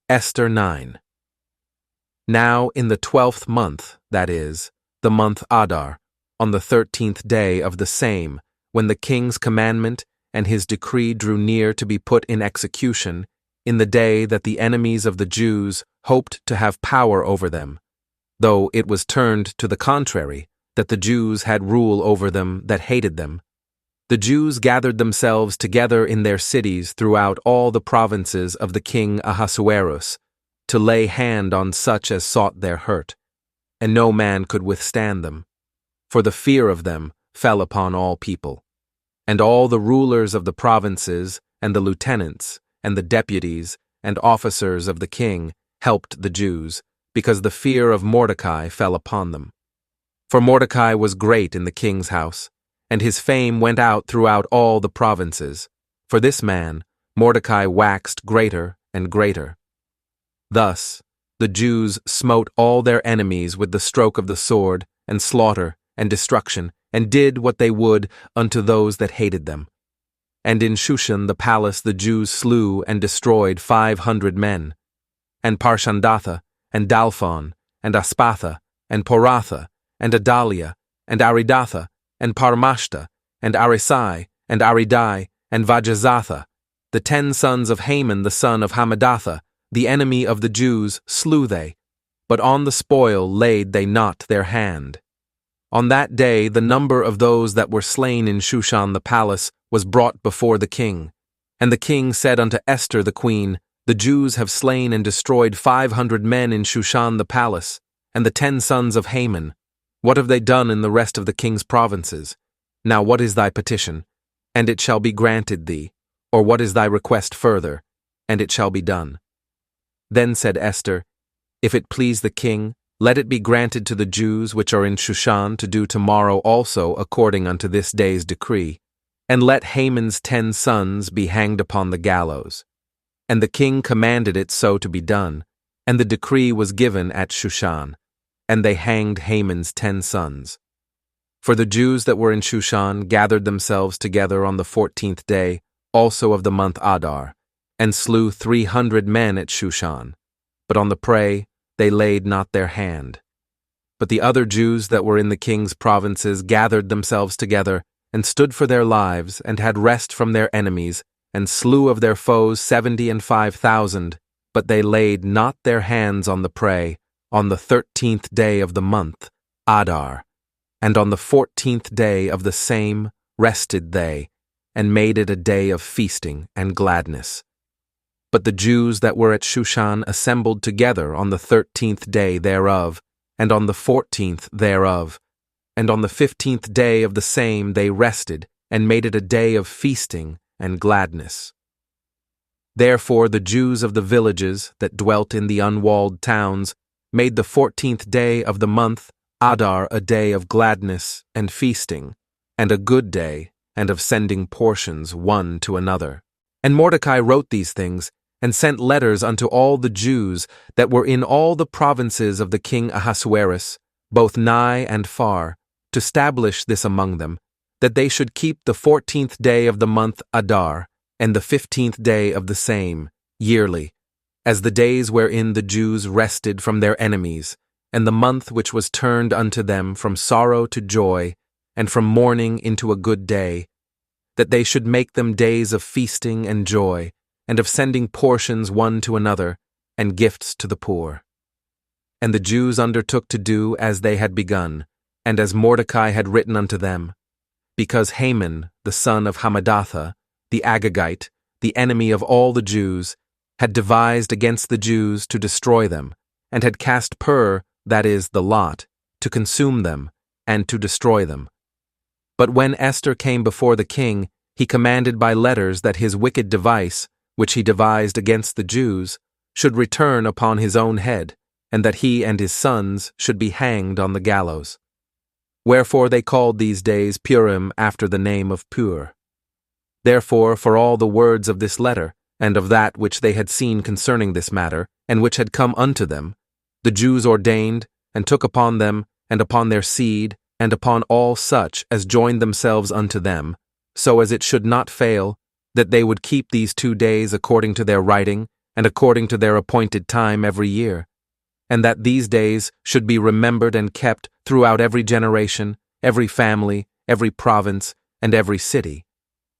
Esther 9. Now in the 12th month, that is, the month Adar, on the 13th day of the same, when the king's commandment and his decree drew near to be put in execution, in the day that the enemies of the Jews hoped to have power over them, though it was turned to the contrary, that the Jews had rule over them that hated them, the Jews gathered themselves together in their cities throughout all the provinces of the king Ahasuerus, to lay hand on such as sought their hurt, and no man could withstand them, for the fear of them fell upon all people. And all the rulers of the provinces, and the lieutenants, and the deputies, and officers of the king helped the Jews, because the fear of Mordecai fell upon them. For Mordecai was great in the king's house, and his fame went out throughout all the provinces. For this man, Mordecai waxed greater and greater. Thus, the Jews smote all their enemies with the stroke of the sword, and slaughter, and destruction, and did what they would unto those that hated them. And in Shushan the palace the Jews slew and destroyed 500 men. And Parshandatha, and Dalphon, and Aspatha, and Poratha, and Adalia, and Aridatha, and Parmashta, and Arisai, and Aridai, and Vajazatha, the 10 sons of Haman the son of Hammedatha, the enemy of the Jews, slew they, but on the spoil laid they not their hand. On that day the number of those that were slain in Shushan the palace was brought before the king. And the king said unto Esther the queen, The Jews have slain and destroyed 500 men in Shushan the palace, and the 10 sons of Haman. What have they done in the rest of the king's provinces? Now what is thy petition? And it shall be granted thee. Or what is thy request further? And it shall be done. Then said Esther, If it please the king, let it be granted to the Jews which are in Shushan to do tomorrow also according unto this day's decree, and let Haman's 10 sons be hanged upon the gallows. And the king commanded it so to be done, and the decree was given at Shushan. And they hanged Haman's 10 sons. For the Jews that were in Shushan gathered themselves together on the 14th day, also of the month Adar, and slew 300 men at Shushan. But on the prey they laid not their hand. But the other Jews that were in the king's provinces gathered themselves together, and stood for their lives, and had rest from their enemies, and slew of their foes 75,000, but they laid not their hands on the prey, on the 13th day of the month, Adar, and on the 14th day of the same rested they, and made it a day of feasting and gladness. But the Jews that were at Shushan assembled together on the 13th day thereof, and on the 14th thereof, and on the 15th day of the same they rested, and made it a day of feasting and gladness. Therefore the Jews of the villages that dwelt in the unwalled towns made the 14th day of the month Adar a day of gladness and feasting, and a good day, and of sending portions one to another. And Mordecai wrote these things, and sent letters unto all the Jews that were in all the provinces of the king Ahasuerus, both nigh and far, to stablish this among them, that they should keep the 14th day of the month Adar, and the 15th day of the same, yearly, as the days wherein the Jews rested from their enemies, and the month which was turned unto them from sorrow to joy, and from mourning into a good day, that they should make them days of feasting and joy, and of sending portions one to another, and gifts to the poor. And the Jews undertook to do as they had begun, and as Mordecai had written unto them, because Haman, the son of Hammedatha, the Agagite, the enemy of all the Jews, had devised against the Jews to destroy them, and had cast pur, that is, the lot, to consume them, and to destroy them. But when Esther came before the king, he commanded by letters that his wicked device, which he devised against the Jews, should return upon his own head, and that he and his sons should be hanged on the gallows. Wherefore they called these days Purim after the name of Pur. Therefore, for all the words of this letter, and of that which they had seen concerning this matter, and which had come unto them, the Jews ordained, and took upon them, and upon their seed, and upon all such as joined themselves unto them, so as it should not fail, that they would keep these 2 days according to their writing, and according to their appointed time every year, and that these days should be remembered and kept throughout every generation, every family, every province, and every city,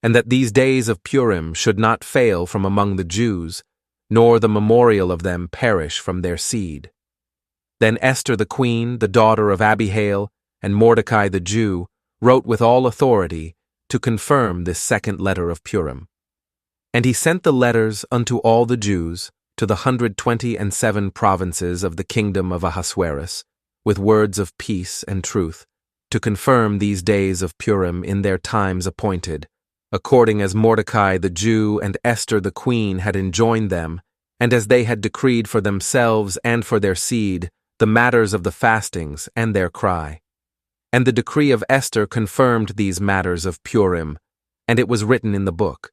and that these days of Purim should not fail from among the Jews, nor the memorial of them perish from their seed. Then Esther the queen, the daughter of Abihail, and Mordecai the Jew, wrote with all authority to confirm this second letter of Purim. And he sent the letters unto all the Jews, to the 127 provinces of the kingdom of Ahasuerus, with words of peace and truth, to confirm these days of Purim in their times appointed, according as Mordecai the Jew and Esther the queen had enjoined them, and as they had decreed for themselves and for their seed the matters of the fastings and their cry. And the decree of Esther confirmed these matters of Purim, and it was written in the book.